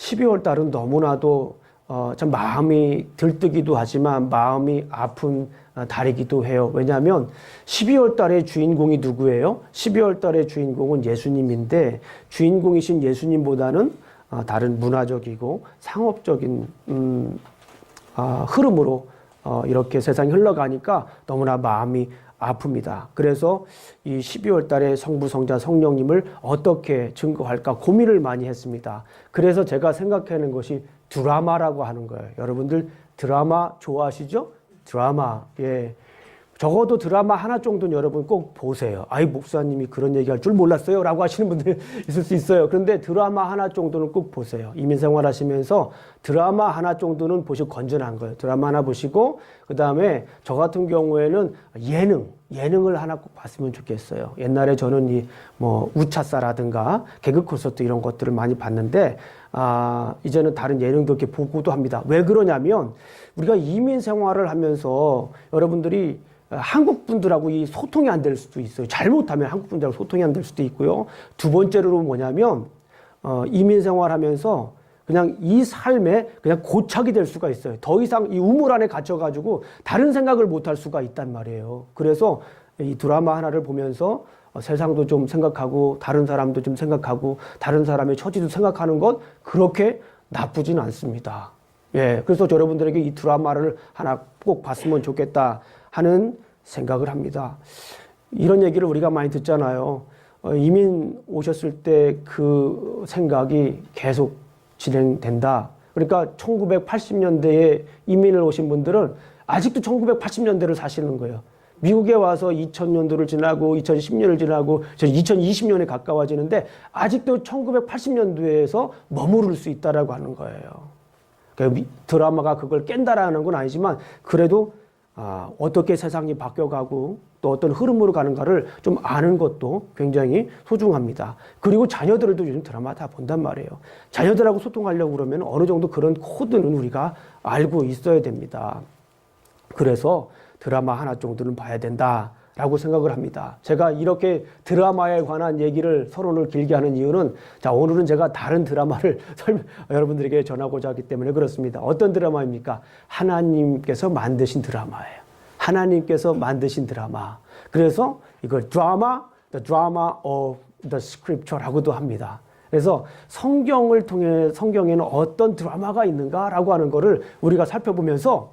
12월 달은 너무나도 참 마음이 들뜨기도 하지만 마음이 아픈 달이기도 해요. 왜냐하면 12월 달의 주인공이 누구예요? 12월 달의 주인공은 예수님인데 주인공이신 예수님보다는 다른 문화적이고 상업적인 흐름으로 이렇게 세상이 흘러가니까 너무나 마음이 아픕니다. 그래서 이 12월 달에 성부, 성자, 성령님을 어떻게 증거할까 고민을 많이 했습니다. 그래서 제가 생각하는 것이 드라마라고 하는 거예요. 여러분들 드라마 좋아하시죠? 드라마. 예. 적어도 드라마 하나 정도는 여러분 꼭 보세요. 아이, 목사님이 그런 얘기할 줄 몰랐어요 라고 하시는 분들 있을 수 있어요. 그런데 드라마 하나 정도는 꼭 보세요. 이민생활 하시면서 드라마 하나 정도는 보시고 건전한 거예요. 드라마 하나 보시고 그 다음에 저 같은 경우에는 예능을 하나 꼭 봤으면 좋겠어요. 옛날에 저는 이 뭐 우차사라든가 개그 콘서트 이런 것들을 많이 봤는데 이제는 다른 예능도 이렇게 보고도 합니다. 왜 그러냐면 우리가 이민 생활을 하면서 여러분들이 한국 분들하고 이 소통이 안 될 수도 있어요. 잘못하면 한국 분들하고 소통이 안 될 수도 있고요. 두 번째로 뭐냐면 이민 생활하면서 그냥 이 삶에 그냥 고착이 될 수가 있어요. 더 이상 이 우물 안에 갇혀가지고 다른 생각을 못 할 수가 있단 말이에요. 그래서 이 드라마 하나를 보면서 세상도 좀 생각하고 다른 사람도 좀 생각하고 다른 사람의 처지도 생각하는 것 그렇게 나쁘진 않습니다. 예, 그래서 여러분들에게 이 드라마를 하나 꼭 봤으면 좋겠다 하는 생각을 합니다. 이런 얘기를 우리가 많이 듣잖아요. 이민 오셨을 때 그 생각이 계속 진행된다. 그러니까 1980년대에 이민을 오신 분들은 아직도 1980년대를 사시는 거예요. 미국에 와서 2000년도를 지나고 2010년을 지나고 2020년에 가까워지는데 아직도 1980년도에서 머무를 수 있다라고 하는 거예요. 그러니까 드라마가 그걸 깬다라는 건 아니지만 그래도 어떻게 세상이 바뀌어가고 또 어떤 흐름으로 가는가를 좀 아는 것도 굉장히 소중합니다. 그리고 자녀들도 요즘 드라마 다 본단 말이에요. 자녀들하고 소통하려고 그러면 어느 정도 그런 코드는 우리가 알고 있어야 됩니다. 그래서 드라마 하나 정도는 봐야 된다라고 생각을 합니다. 제가 이렇게 드라마에 관한 얘기를 서론을 길게 하는 이유는 자, 오늘은 제가 다른 드라마를 여러분들에게 전하고자 하기 때문에 그렇습니다. 어떤 드라마입니까? 하나님께서 만드신 드라마예요. 하나님께서 만드신 드라마. 그래서 이걸 드라마, the drama of the scripture라고도 합니다. 그래서 성경을 통해 성경에는 어떤 드라마가 있는가라고 하는 거를 우리가 살펴보면서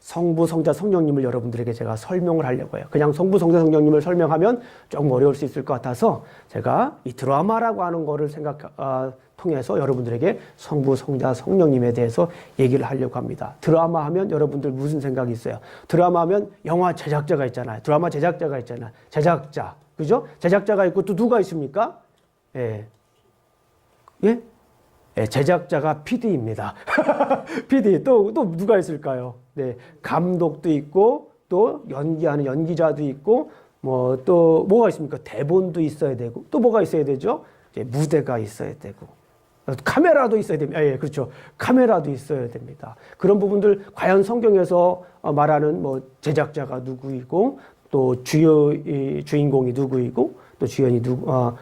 성부, 성자, 성령님을 여러분들에게 제가 설명을 하려고 해요. 그냥 성부, 성자, 성령님을 설명하면 조금 어려울 수 있을 것 같아서 제가 이 드라마라고 하는 거를 통해서 여러분들에게 성부, 성자, 성령님에 대해서 얘기를 하려고 합니다. 드라마 하면 여러분들 무슨 생각이 있어요? 드라마 하면 영화 제작자가 있잖아요. 드라마 제작자가 있잖아요. 제작자. 그죠? 제작자가 있고 또 누가 있습니까? 예. 예? 예, 제작자가 PD입니다. PD 또 누가 있을까요? 네, 감독도 있고 또 연기하는 연기자도 있고 뭐 또 뭐가 있습니까? 대본도 있어야 되고 또 뭐가 있어야 되죠? 이제 무대가 있어야 되고 카메라도 있어야 됩니다. 예, 그렇죠. 카메라도 있어야 됩니다. 그런 부분들 과연 성경에서 말하는 뭐 제작자가 누구이고 또 주인공이 누구이고 또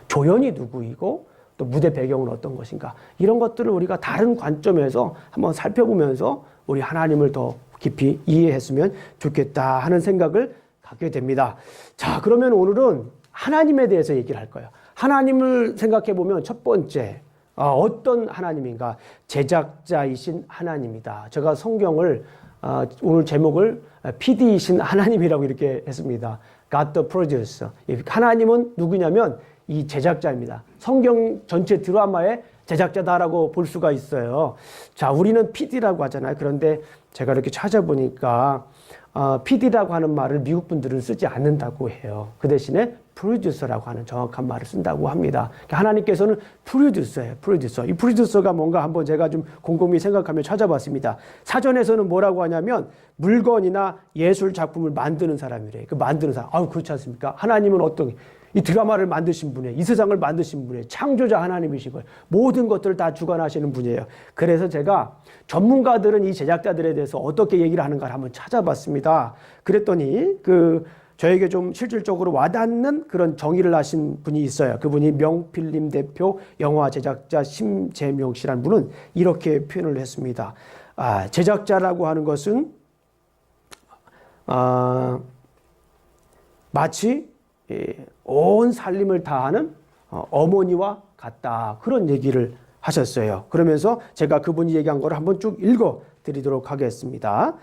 조연이 누구이고 또 무대 배경은 어떤 것인가 이런 것들을 우리가 다른 관점에서 한번 살펴보면서 우리 하나님을 더 깊이 이해했으면 좋겠다 하는 생각을 갖게 됩니다. 자, 그러면 오늘은 하나님에 대해서 얘기를 할 거예요. 하나님을 생각해 보면 첫 번째 어떤 하나님인가? 제작자이신 하나님이다. 제가 성경을 오늘 제목을 PD이신 하나님이라고 이렇게 했습니다. God the producer. 하나님은 누구냐면 이 제작자입니다. 성경 전체 드라마의 제작자다라고 볼 수가 있어요. 자, 우리는 PD라고 하잖아요. 그런데 제가 이렇게 찾아보니까 PD라고 하는 말을 미국 분들은 쓰지 않는다고 해요. 그 대신에 프로듀서라고 하는 정확한 말을 쓴다고 합니다. 하나님께서는 프로듀서예요. 프로듀서. 이 프로듀서가 뭔가 한번 제가 좀 곰곰이 생각하며 찾아봤습니다. 사전에서는 뭐라고 하냐면 물건이나 예술 작품을 만드는 사람이래요. 그 만드는 사람. 그렇지 않습니까? 하나님은 어떤 이 드라마를 만드신 분이에요. 이 세상을 만드신 분이에요. 창조자 하나님이신 거예요. 모든 것들을 다 주관하시는 분이에요. 그래서 제가 전문가들은 이 제작자들에 대해서 어떻게 얘기를 하는가를 한번 찾아봤습니다. 그랬더니 저에게 좀 실질적으로 와닿는 그런 정의를 하신 분이 있어요. 그분이 명필님 대표 영화 제작자 심재명 씨라는 분은 이렇게 표현을 했습니다. 제작자라고 하는 것은 마치 온 살림을 다하는 어머니와 같다. 그런 얘기를 하셨어요. 그러면서 제가 그분이 얘기한 거를 한번 쭉 읽어 드리도록 하겠습니다.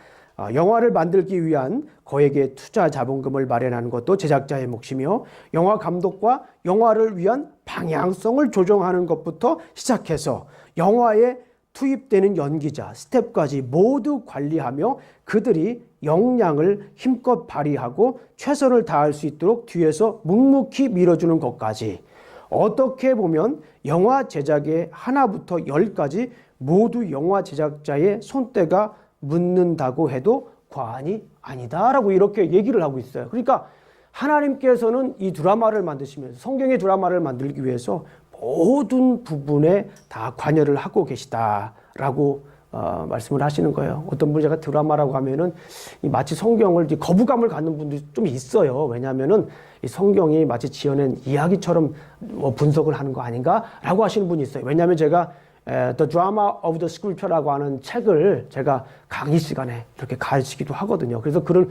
영화를 만들기 위한 거액의 투자 자본금을 마련하는 것도 제작자의 몫이며 영화 감독과 영화를 위한 방향성을 조정하는 것부터 시작해서 영화에 투입되는 연기자, 스태프까지 모두 관리하며 그들이 역량을 힘껏 발휘하고 최선을 다할 수 있도록 뒤에서 묵묵히 밀어주는 것까지 어떻게 보면 영화 제작의 하나부터 열까지 모두 영화 제작자의 손때가 묻는다고 해도 과언이 아니다라고 이렇게 얘기를 하고 있어요. 그러니까 하나님께서는 이 드라마를 만드시면서 성경의 드라마를 만들기 위해서 모든 부분에 다 관여를 하고 계시다라고 말씀을 하시는 거예요. 어떤 분이 제가 드라마라고 하면은 마치 성경을 거부감을 갖는 분들이 좀 있어요. 왜냐하면은 이 성경이 마치 지어낸 이야기처럼 분석을 하는 거 아닌가라고 하시는 분이 있어요. 왜냐하면 제가 The Drama of the Scripture라고 하는 책을 제가 강의 시간에 이렇게 가르치기도 하거든요. 그래서 그런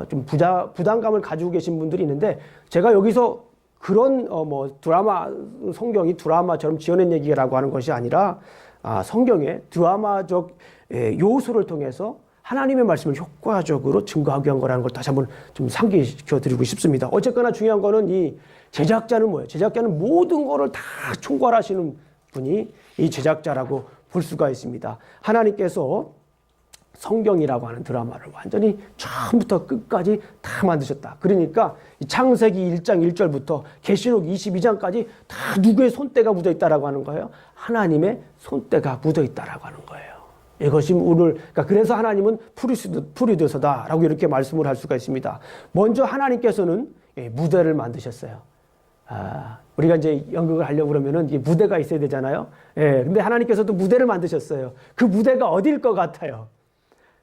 좀 부담감을 가지고 계신 분들이 있는데 제가 여기서 그런 성경이 드라마처럼 지어낸 얘기라고 하는 것이 아니라 성경의 드라마적 요소를 통해서 하나님의 말씀을 효과적으로 증거하기 위한 거라는 걸 다시 한번 좀 상기시켜 드리고 싶습니다. 어쨌거나 중요한 거는 이 제작자는 뭐예요? 제작자는 모든 거를 다 총괄하시는 분이 이 제작자라고 볼 수가 있습니다. 하나님께서 성경이라고 하는 드라마를 완전히 처음부터 끝까지 다 만드셨다. 그러니까 창세기 1장 1절부터 계시록 22장까지 다 누구의 손때가 묻어 있다라고 하는 거예요? 하나님의 손때가 묻어 있다라고 하는 거예요. 이것이 오늘 그래서 하나님은 프리듀서다라고 이렇게 말씀을 할 수가 있습니다. 먼저 하나님께서는 무대를 만드셨어요. 우리가 이제 연극을 하려고 그러면은 이게 무대가 있어야 되잖아요. 근데 하나님께서도 무대를 만드셨어요. 그 무대가 어디일 것 같아요?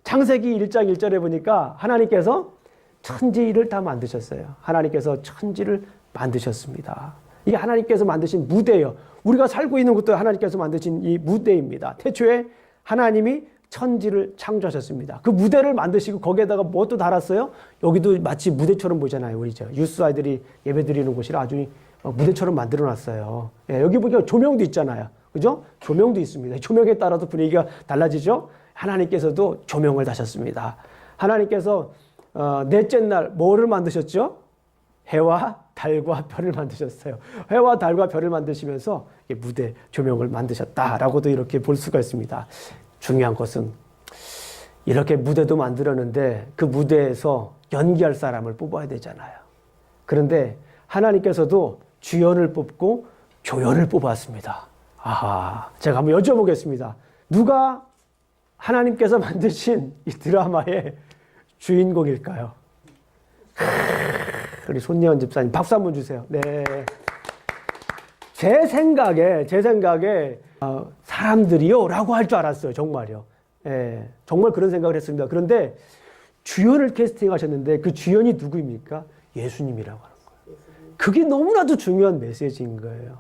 창세기 1장 1절에 보니까 하나님께서 천지를 다 만드셨어요. 하나님께서 천지를 만드셨습니다. 이게 하나님께서 만드신 무대예요. 우리가 살고 있는 것도 하나님께서 만드신 이 무대입니다. 태초에 하나님이 천지를 창조하셨습니다. 그 무대를 만드시고 거기에다가 뭐 또 달았어요? 여기도 마치 무대처럼 보이잖아요. 우리 유스 아이들이 예배 드리는 곳이라 아주 무대처럼 만들어 놨어요. 여기 보니까 조명도 있잖아요. 그죠? 조명도 있습니다. 조명에 따라서 분위기가 달라지죠? 하나님께서도 조명을 다셨습니다. 하나님께서 넷째 날 뭐를 만드셨죠? 해와 달과 별을 만드셨어요. 해와 달과 별을 만드시면서 무대 조명을 만드셨다라고도 이렇게 볼 수가 있습니다. 중요한 것은 이렇게 무대도 만들었는데 그 무대에서 연기할 사람을 뽑아야 되잖아요. 그런데 하나님께서도 주연을 뽑고 조연을 뽑았습니다. 제가 한번 여쭤보겠습니다. 누가 하나님께서 만드신 이 드라마의 주인공일까요? 우리 손예원 집사님 박수 한번 주세요. 네. 제 생각에 사람들이요 라고 할 줄 알았어요. 정말요. 정말 그런 생각을 했습니다. 그런데 주연을 캐스팅하셨는데 그 주연이 누구입니까? 예수님이라고 하는 거예요. 그게 너무나도 중요한 메시지인 거예요.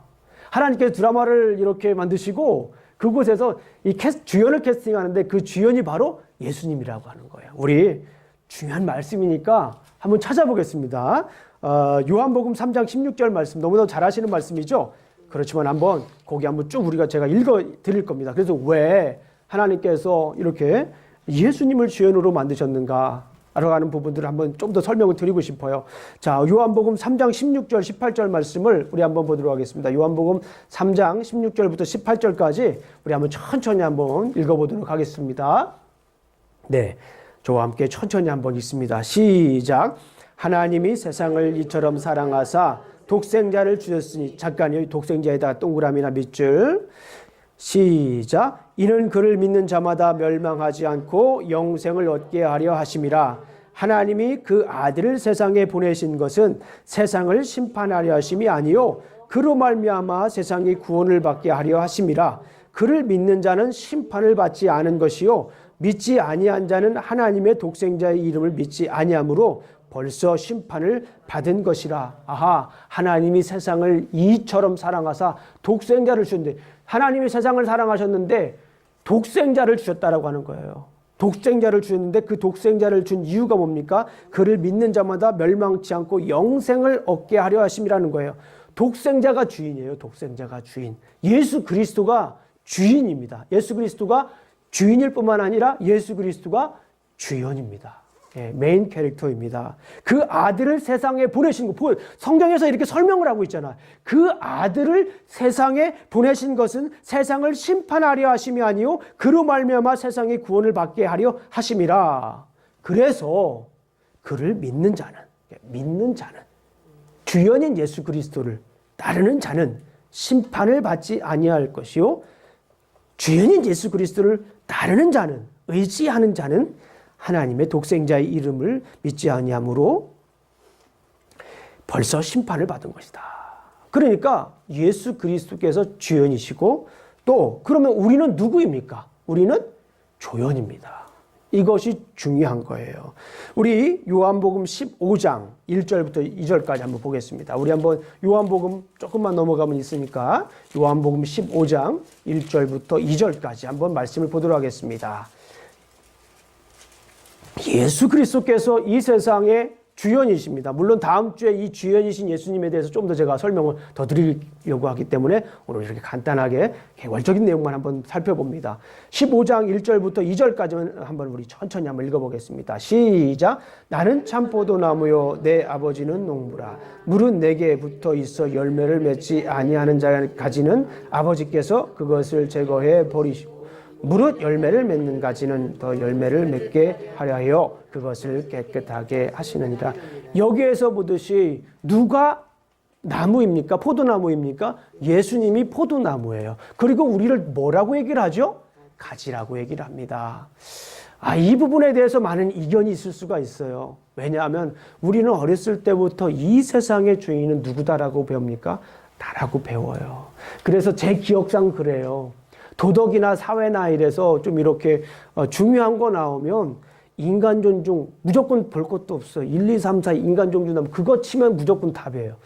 하나님께서 드라마를 이렇게 만드시고 그곳에서 이 주연을 캐스팅하는데 그 주연이 바로 예수님이라고 하는 거예요. 우리 중요한 말씀이니까 한번 찾아보겠습니다. 요한복음 3장 16절 말씀 너무나도 잘 아시는 말씀이죠. 그렇지만 한번 거기 한번 쭉 제가 읽어 드릴 겁니다. 그래서 왜 하나님께서 이렇게 예수님을 주연으로 만드셨는가 라고 하는 부분들을 한번 좀 더 설명을 드리고 싶어요. 자, 요한복음 3장 16절 18절 말씀을 우리 한번 보도록 하겠습니다. 요한복음 3장 16절부터 18절까지 우리 한번 천천히 한번 읽어보도록 하겠습니다. 네, 저와 함께 천천히 한번 읽습니다. 시작. 하나님이 세상을 이처럼 사랑하사 독생자를 주셨으니, 잠깐요, 독생자에다 동그라미나 밑줄. 시작. 이는 그를 믿는 자마다 멸망하지 않고 영생을 얻게 하려 하심이라. 하나님이 그 아들을 세상에 보내신 것은 세상을 심판하려 하심이 아니요 그로 말미암아 세상이 구원을 받게 하려 하심이라. 그를 믿는 자는 심판을 받지 않은 것이요 믿지 아니한 자는 하나님의 독생자의 이름을 믿지 아니하므로 벌써 심판을 받은 것이라. 아하, 하나님이 세상을 이처럼 사랑하사 독생자를 주셨는데, 하나님이 세상을 사랑하셨는데 독생자를 주셨다라고 하는 거예요. 독생자를 주셨는데 그 독생자를 준 이유가 뭡니까? 그를 믿는 자마다 멸망치 않고 영생을 얻게 하려 하심이라는 거예요. 독생자가 주인이에요. 독생자가 주인. 예수 그리스도가 주인입니다. 예수 그리스도가 주인일 뿐만 아니라 예수 그리스도가 주연입니다. 예, 메인 캐릭터입니다. 그 아들을 세상에 보내신 것, 성경에서 이렇게 설명을 하고 있잖아요. 그 아들을 세상에 보내신 것은 세상을 심판하려 하심이 아니요 그로 말미암아 세상의 구원을 받게 하려 하심이라. 그래서 그를 믿는 자는 주연인 예수 그리스도를 따르는 자는 심판을 받지 아니할 것이요 주연인 예수 그리스도를 따르는 자는, 의지하는 자는 하나님의 독생자의 이름을 믿지 아니하므로 벌써 심판을 받은 것이다. 그러니까 예수 그리스도께서 주연이시고, 또 그러면 우리는 누구입니까? 우리는 조연입니다. 이것이 중요한 거예요. 우리 요한복음 15장 1절부터 2절까지 한번 보겠습니다. 우리 한번 요한복음 조금만 넘어가면 있으니까 요한복음 15장 1절부터 2절까지 한번 말씀을 보도록 하겠습니다. 예수 그리스도께서 이 세상의 주연이십니다. 물론 다음 주에 이 주연이신 예수님에 대해서 좀 더 제가 설명을 더 드리려고 하기 때문에 오늘 이렇게 간단하게 개괄적인 내용만 한번 살펴봅니다. 15장 1절부터 2절까지는 한번 우리 천천히 한번 읽어보겠습니다. 시작. 나는 참 포도나무요 내 아버지는 농부라. 물은 내게 붙어 있어 열매를 맺지 아니하는 자까지는 아버지께서 그것을 제거해 버리시고, 무릇 열매를 맺는 가지는 더 열매를 맺게 하려 하여 그것을 깨끗하게 하시느니라. 여기에서 보듯이 누가 나무입니까? 포도나무입니까? 예수님이 포도나무예요. 그리고 우리를 뭐라고 얘기를 하죠? 가지라고 얘기를 합니다. 이 부분에 대해서 많은 이견이 있을 수가 있어요. 왜냐하면 우리는 어렸을 때부터 이 세상의 주인은 누구다라고 배웁니까? 나라고 배워요. 그래서 제 기억상 그래요. 도덕이나 사회나 이래서 좀 이렇게 중요한 거 나오면 인간 존중 무조건 볼 것도 없어요. 1, 2, 3, 4 인간 존중 나오면 그거 치면 무조건 답이에요.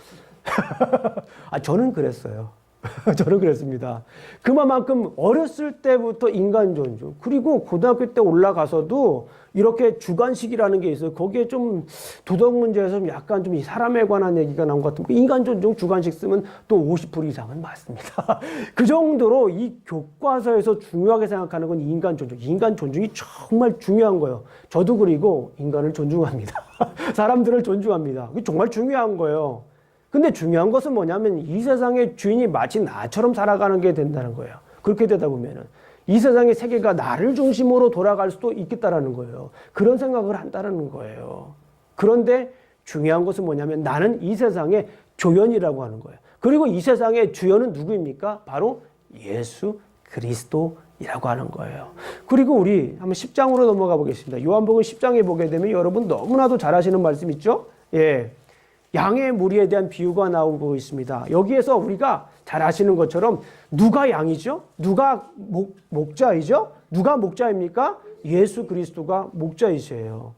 저는 그랬어요. 저는 그랬습니다. 그만큼 어렸을 때부터 인간 존중, 그리고 고등학교 때 올라가서도 이렇게 주관식이라는 게 있어요. 거기에 좀 도덕 문제에서 약간 좀 이 사람에 관한 얘기가 나온 것 같은, 인간 존중 주관식 쓰면 또 50% 이상은 맞습니다. 그 정도로 이 교과서에서 중요하게 생각하는 건 인간 존중. 인간 존중이 정말 중요한 거예요. 저도 그리고 인간을 존중합니다. 사람들을 존중합니다. 그게 정말 중요한 거예요. 근데 중요한 것은 뭐냐면 이 세상의 주인이 마치 나처럼 살아가는 게 된다는 거예요. 그렇게 되다 보면은 이 세상의 세계가 나를 중심으로 돌아갈 수도 있겠다라는 거예요. 그런 생각을 한다는 거예요. 그런데 중요한 것은 뭐냐면 나는 이 세상의 조연이라고 하는 거예요. 그리고 이 세상의 주연은 누구입니까? 바로 예수 그리스도이라고 하는 거예요. 그리고 우리 한번 10장으로 넘어가 보겠습니다. 요한복음 10장에 보게 되면 여러분 너무나도 잘 아시는 말씀 있죠? 예. 양의 무리에 대한 비유가 나오고 있습니다. 여기에서 우리가 잘 아시는 것처럼 누가 양이죠? 누가 목자이죠? 누가 목자입니까? 예수 그리스도가 목자이세요.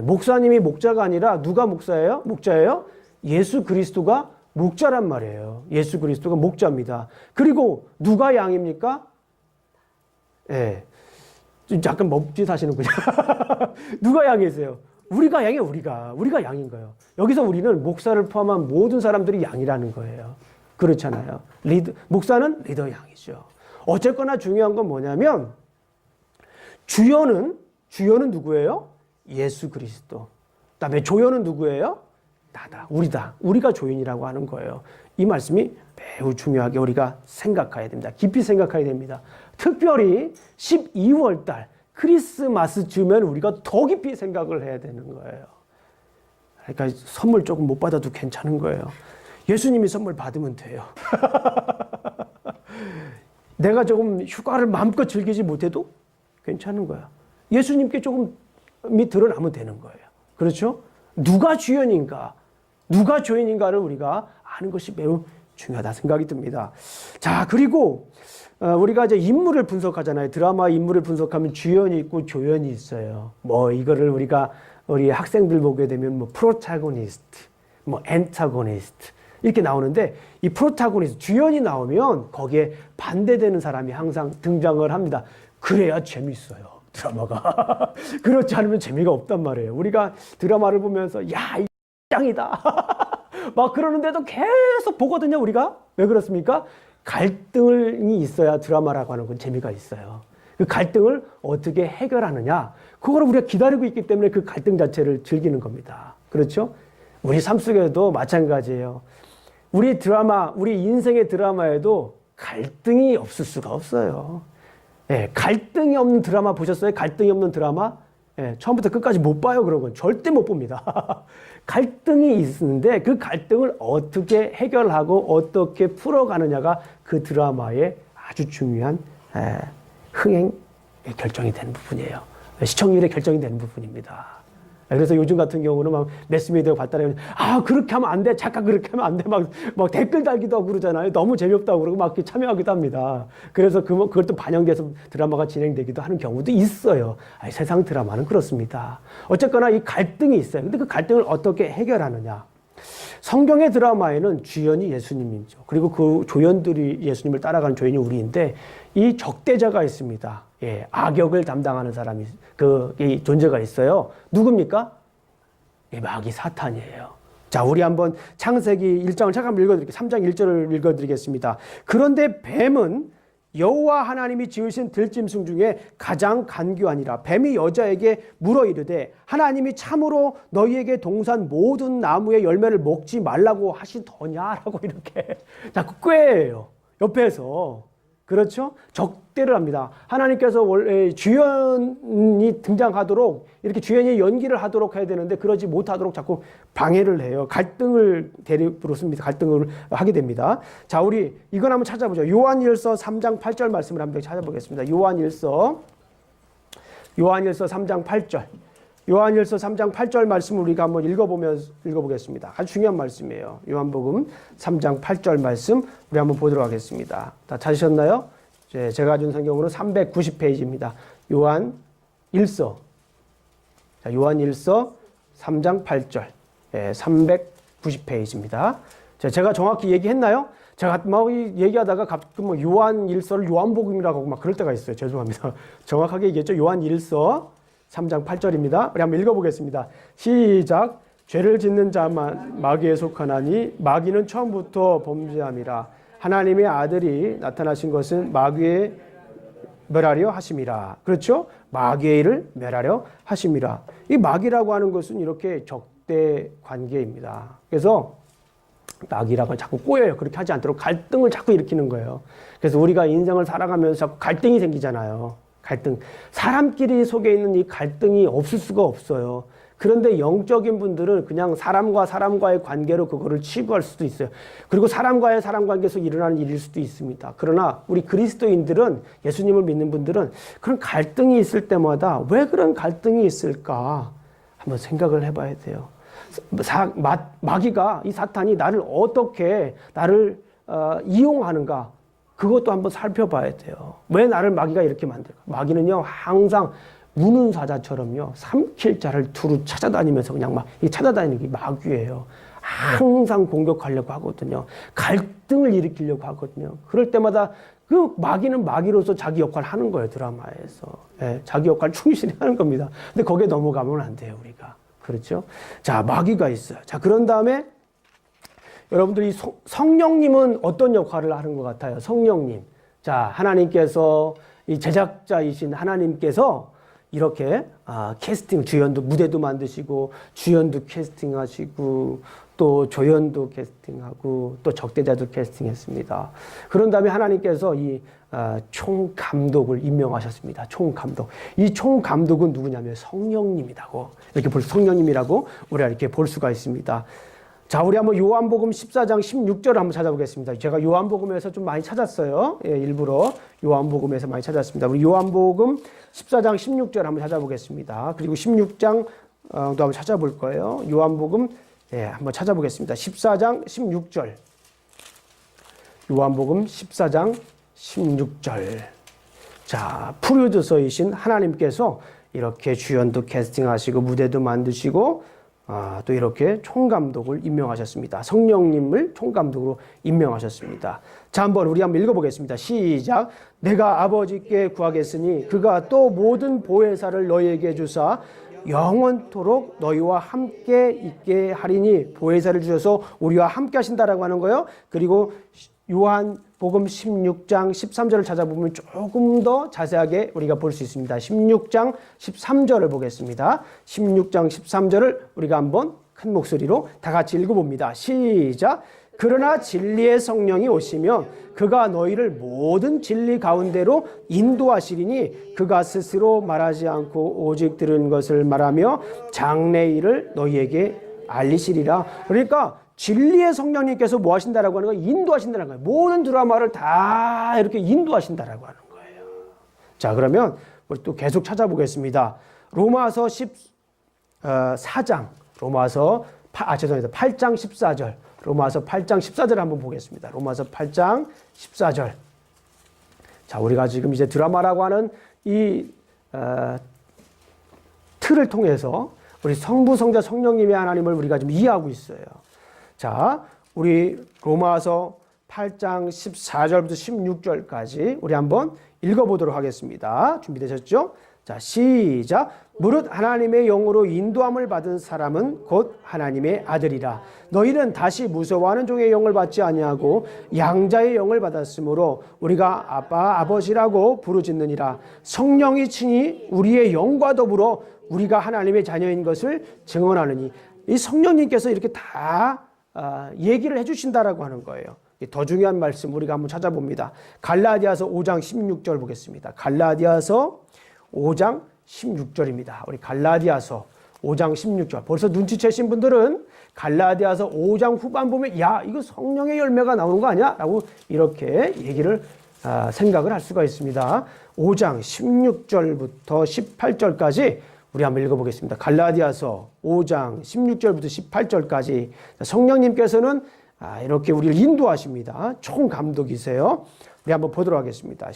목사님이 목자가 아니라 누가 목사예요? 목자예요? 예수 그리스도가 목자란 말이에요. 예수 그리스도가 목자입니다. 그리고 누가 양입니까? 예. 약간 멈칫 하시는군요. 누가 양이세요? 우리가 양이에요. 우리가 양인 거예요. 여기서 우리는 목사를 포함한 모든 사람들이 양이라는 거예요. 그렇잖아요. 목사는 리더 양이죠. 어쨌거나 중요한 건 뭐냐면 주연은 누구예요? 예수 그리스도. 그다음에 조연은 누구예요? 나다. 우리가 조연이라고 하는 거예요. 이 말씀이 매우 중요하게 우리가 생각해야 됩니다. 깊이 생각해야 됩니다. 특별히 12월 달 크리스마스 즈음엔 우리가 더 깊이 생각을 해야 되는 거예요. 그러니까 선물 조금 못 받아도 괜찮은 거예요. 예수님이 선물 받으면 돼요. 내가 조금 휴가를 마음껏 즐기지 못해도 괜찮은 거야. 예수님께 조금이 드러나면 되는 거예요. 그렇죠? 누가 주연인가, 누가 조연인가를 우리가 아는 것이 매우 중요하다 생각이 듭니다. 자, 그리고 우리가 이제 인물을 분석하잖아요. 드라마 인물을 분석하면 주연이 있고 조연이 있어요. 이거를 우리가 우리 학생들 보게 되면 뭐 프로타고니스트, 뭐 엔타고니스트 이렇게 나오는데 이 프로타고니스트 주연이 나오면 거기에 반대되는 사람이 항상 등장을 합니다. 그래야 재밌어요, 드라마가. 그렇지 않으면 재미가 없단 말이에요. 우리가 드라마를 보면서 야, 이 짱이다 막 그러는데도 계속 보거든요, 우리가. 왜 그렇습니까? 갈등이 있어야 드라마라고 하는 건 재미가 있어요. 그 갈등을 어떻게 해결하느냐, 그걸 우리가 기다리고 있기 때문에 그 갈등 자체를 즐기는 겁니다. 그렇죠? 우리 삶 속에도 마찬가지예요. 우리 드라마, 우리 인생의 드라마에도 갈등이 없을 수가 없어요. 예, 갈등이 없는 드라마 보셨어요? 갈등이 없는 드라마? 예, 처음부터 끝까지 못 봐요, 그런 건. 절대 못 봅니다. 갈등이 있는데 그 갈등을 어떻게 해결하고 어떻게 풀어가느냐가 그 드라마의 아주 중요한 흥행의 결정이 되는 부분이에요. 시청률의 결정이 되는 부분입니다. 그래서 요즘 같은 경우는 막 매스미디어 발달하면 그렇게 하면 안 돼, 작가 그렇게 하면 안 돼, 막 댓글 달기도 하고 그러잖아요. 너무 재미없다고 그러고 막 참여하기도 합니다. 그래서 그걸 또 반영돼서 드라마가 진행되기도 하는 경우도 있어요. 세상 드라마는 그렇습니다. 어쨌거나 이 갈등이 있어요. 근데 그 갈등을 어떻게 해결하느냐? 성경의 드라마에는 주연이 예수님이죠. 그리고 그 조연들이 예수님을 따라가는 조연이 우리인데 이 적대자가 있습니다. 예, 악역을 담당하는 사람이 이 존재가 있어요. 누굽니까? 예, 마귀 사탄이에요. 자, 우리 한번 창세기 1장을 잠깐 읽어드릴게요. 3장 1절을 읽어드리겠습니다. 그런데 뱀은 여호와 하나님이 지으신 들짐승 중에 가장 간교하니라. 뱀이 여자에게 물어 이르되 하나님이 참으로 너희에게 동산 모든 나무의 열매를 먹지 말라고 하시더냐라고 이렇게 자꾸 꾀해요, 옆에서. 그렇죠? 적대를 합니다. 하나님께서 원래 주연이 등장하도록, 이렇게 주연이 연기를 하도록 해야 되는데 그러지 못하도록 자꾸 방해를 해요. 갈등을 부릅니다. 갈등을 하게 됩니다. 자, 우리 이건 한번 찾아보죠. 요한일서 3장 8절 말씀을 한번 찾아보겠습니다. 요한일서 3장 8절. 요한일서 3장 8절 말씀을 우리가 한번 읽어보겠습니다. 아주 중요한 말씀이에요. 요한복음 3장 8절 말씀 우리 한번 보도록 하겠습니다. 다 찾으셨나요? 제가 가진 성경으로 390페이지입니다. 요한일서. 자, 요한일서 3장 8절. 390페이지입니다. 제가 정확히 얘기했나요? 제가 막 얘기하다가 가끔 요한일서를 요한복음이라고 하고 막 그럴 때가 있어요. 죄송합니다. 정확하게 얘기했죠. 요한일서 3장 8절입니다. 우리 한번 읽어보겠습니다. 시작. 죄를 짓는 자만 마귀에 속하나니 마귀는 처음부터 범죄함이라. 하나님의 아들이 나타나신 것은 마귀의 멸하려 하심이라. 그렇죠? 마귀의 일을 멸하려 하심이라. 이 마귀라고 하는 것은 이렇게 적대 관계입니다. 그래서 마귀라고 자꾸 꼬여요. 그렇게 하지 않도록 갈등을 자꾸 일으키는 거예요. 그래서 우리가 인생을 살아가면서 자꾸 갈등이 생기잖아요. 갈등. 사람끼리 속에 있는 이 갈등이 없을 수가 없어요. 그런데 영적인 분들은 그냥 사람과 사람과의 관계로 그거를 치부할 수도 있어요. 그리고 사람과의 사람 관계에서 일어나는 일일 수도 있습니다. 그러나 우리 그리스도인들은, 예수님을 믿는 분들은 그런 갈등이 있을 때마다 왜 그런 갈등이 있을까 한번 생각을 해봐야 돼요. 마귀가, 이 사탄이 나를 어떻게 이용하는가, 그것도 한번 살펴봐야 돼요. 왜 나를 마귀가 이렇게 만들까? 마귀는요, 항상 무는 사자처럼요, 삼킬 자를 두루 찾아다니면서 그냥 막 찾아다니는 게 마귀예요. 항상 공격하려고 하거든요. 갈등을 일으키려고 하거든요. 그럴 때마다 그 마귀는 마귀로서 자기 역할을 하는 거예요, 드라마에서. 자기 역할을 충실히 하는 겁니다. 근데 거기에 넘어가면 안 돼요, 우리가. 그렇죠? 자, 마귀가 있어요. 자, 그런 다음에 여러분들이 성령님은 어떤 역할을 하는 것 같아요? 성령님. 자, 하나님께서, 이 제작자이신 하나님께서 이렇게 캐스팅, 주연도, 무대도 만드시고, 주연도 캐스팅하시고, 또 조연도 캐스팅하고, 또 적대자도 캐스팅했습니다. 그런 다음에 하나님께서 이 총감독을 임명하셨습니다. 총감독. 이 총감독은 누구냐면 성령님이라고, 성령님이라고 우리가 이렇게 볼 수가 있습니다. 자, 우리 한번 요한복음 14장 16절을 한번 찾아보겠습니다. 제가 요한복음에서 좀 많이 찾았어요. 일부러 요한복음에서 많이 찾았습니다. 우리 요한복음 14장 16절 한번 찾아보겠습니다. 그리고 16장도 한번 찾아볼 거예요. 요한복음 한번 찾아보겠습니다. 14장 16절. 요한복음 14장 16절. 자, 프로듀서이신 하나님께서 이렇게 주연도 캐스팅하시고 무대도 만드시고 또 이렇게 총감독을 임명하셨습니다. 성령님을 총감독으로 임명하셨습니다. 자, 우리 한번 읽어보겠습니다. 시작. 내가 아버지께 구하겠으니 그가 또 모든 보혜사를 너희에게 주사 영원토록 너희와 함께 있게 하리니, 보혜사를 주셔서 우리와 함께 하신다라고 하는 거예요. 그리고 요한복음 16장 13절을 찾아보면 조금 더 자세하게 우리가 볼 수 있습니다. 16장 13절을 보겠습니다. 16장 13절을 우리가 한번 큰 목소리로 다 같이 읽어봅니다. 시작. 그러나 진리의 성령이 오시면 그가 너희를 모든 진리 가운데로 인도하시리니 그가 스스로 말하지 않고 오직 들은 것을 말하며 장래 일을 너희에게 알리시리라. 그러니까 진리의 성령님께서 뭐 하신다라고 하는 거예요? 인도하신다는 거예요. 모든 드라마를 다 이렇게 인도하신다라고 하는 거예요. 자, 그러면 우리 또 계속 찾아보겠습니다. 로마서 14장, 죄송합니다. 8장 14절. 로마서 8장 14절 한번 보겠습니다. 로마서 8장 14절. 자, 우리가 지금 이제 드라마라고 하는 이 틀을 통해서 우리 성부, 성자, 성령님의 하나님을 우리가 좀 이해하고 있어요. 자, 우리 로마서 8장 14절부터 16절까지 우리 한번 읽어보도록 하겠습니다. 준비되셨죠? 자, 시작. 무릇 하나님의 영으로 인도함을 받은 사람은 곧 하나님의 아들이라. 너희는 다시 무서워하는 종의 영을 받지 아니하고 양자의 영을 받았으므로 우리가 아빠, 아버지라고 부르짖느니라. 성령이 친히 우리의 영과 더불어 우리가 하나님의 자녀인 것을 증언하느니. 이 성령님께서 이렇게 다 얘기를 해주신다라고 하는 거예요. 더 중요한 말씀 우리가 한번 찾아봅니다. 갈라디아서 5장 16절 보겠습니다. 갈라디아서 5장 16절입니다. 우리 갈라디아서 5장 16절. 벌써 눈치채신 분들은 갈라디아서 5장 후반 보면 야, 이거 성령의 열매가 나오는 거 아니야? 라고 이렇게 얘기를 생각을 할 수가 있습니다. 5장 16절부터 18절까지 우리 한번 읽어보겠습니다. 갈라디아서 5장 16절부터 18절까지 성령님께서는 이렇게 우리를 인도하십니다. 총감독이세요. 우리 한번 보도록 하겠습니다.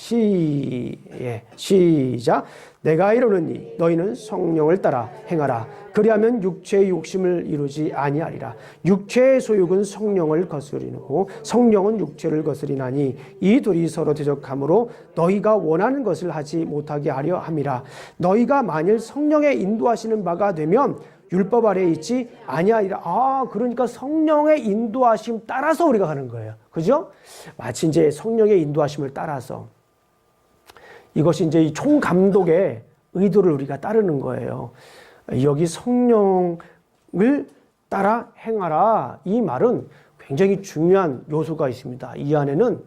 시작. 내가 이르노니 너희는 성령을 따라 행하라. 그리하면 육체의 욕심을 이루지 아니하리라. 육체의 소욕은 성령을 거스리고 성령은 육체를 거스리나니 이 둘이 서로 대적함으로 너희가 원하는 것을 하지 못하게 하려 함이라. 너희가 만일 성령의 인도하시는 바가 되면 율법 아래에 있지 아니하리라. 그러니까 성령의 인도하심 따라서 우리가 가는 거예요. 그죠? 마치 이제 성령의 인도하심을 따라서 이것이 이제 이 총감독의 의도를 우리가 따르는 거예요. 여기 성령을 따라 행하라. 이 말은 굉장히 중요한 요소가 있습니다. 이 안에는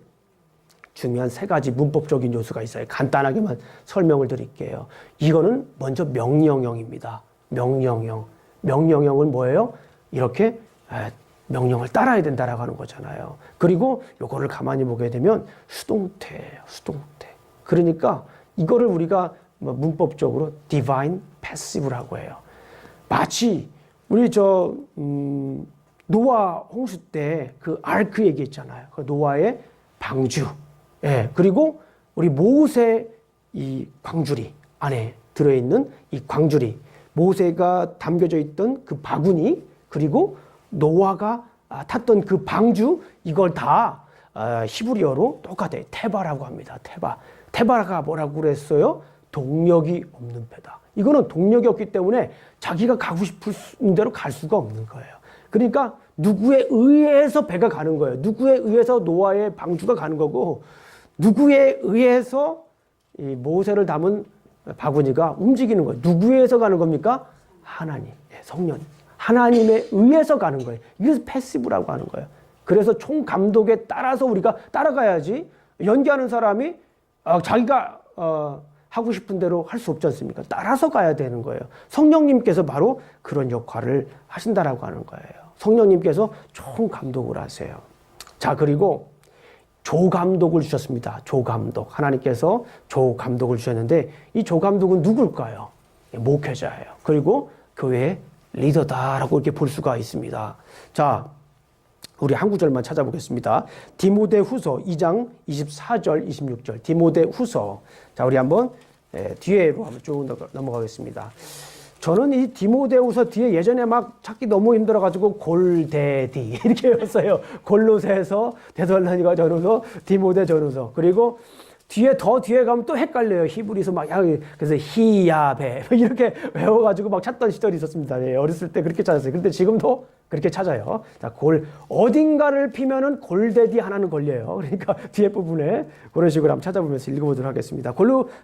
중요한 세 가지 문법적인 요소가 있어요. 간단하게만 설명을 드릴게요. 이거는 먼저 명령형입니다. 명령형. 명령형은 뭐예요? 이렇게 명령을 따라야 된다라고 하는 거잖아요. 그리고 요거를 가만히 보게 되면 수동태예요. 수동태. 그러니까 이거를 우리가 문법적으로 divine passive라고 해요. 마치 우리 노아 홍수 때 그 아크 얘기했잖아요. 그 노아의 방주. 예. 그리고 우리 모세 이 광주리 안에 들어있는 이 광주리. 모세가 담겨져 있던 그 바구니, 그리고 노아가 탔던 그 방주, 이걸 다 히브리어로 똑같아요. 테바라고 합니다. 테바. 테바가 뭐라고 그랬어요? 동력이 없는 배다. 이거는 동력이 없기 때문에 자기가 가고 싶은 대로 갈 수가 없는 거예요. 그러니까 누구에 의해서 배가 가는 거예요. 누구에 의해서 노아의 방주가 가는 거고, 누구에 의해서 이 모세를 담은 바구니가 움직이는 거예요. 누구에 의해서 가는 겁니까? 하나님, 성령. 하나님에 의해서 가는 거예요. 이것을 패시브라고 하는 거예요. 그래서 총감독에 따라서 우리가 따라가야지, 연기하는 사람이 자기가 하고 싶은 대로 할 수 없지 않습니까? 따라서 가야 되는 거예요. 성령님께서 바로 그런 역할을 하신다라고 하는 거예요. 성령님께서 총감독을 하세요. 자, 그리고 조감독을 주셨습니다. 조감독. 하나님께서 조감독을 주셨는데 이 조감독은 누굴까요? 목회자예요. 그리고 교회의 리더다라고 이렇게 볼 수가 있습니다. 자, 우리 한 구절만 찾아보겠습니다. 디모데후서 2장 24절 26절. 디모데후서. 자, 우리 한번 뒤에로 한번 쭉 넘어가겠습니다. 저는 이 디모데후서 뒤에 예전에 막 찾기 너무 힘들어가지고 골대디 이렇게 외웠어요. 골로새서, 데살로니가 전후서, 디모데 전후서. 그리고 더 뒤에 가면 또 헷갈려요. 히브리서 막, 그래서 히야베 이렇게 외워가지고 막 찾던 시절이 있었습니다. 네, 어렸을 때 그렇게 찾았어요. 근데 지금도 그렇게 찾아요. 자, 어딘가를 피면은 골대디 하나는 걸려요. 그러니까 뒤에 부분에 그런 식으로 한번 찾아보면서 읽어보도록 하겠습니다.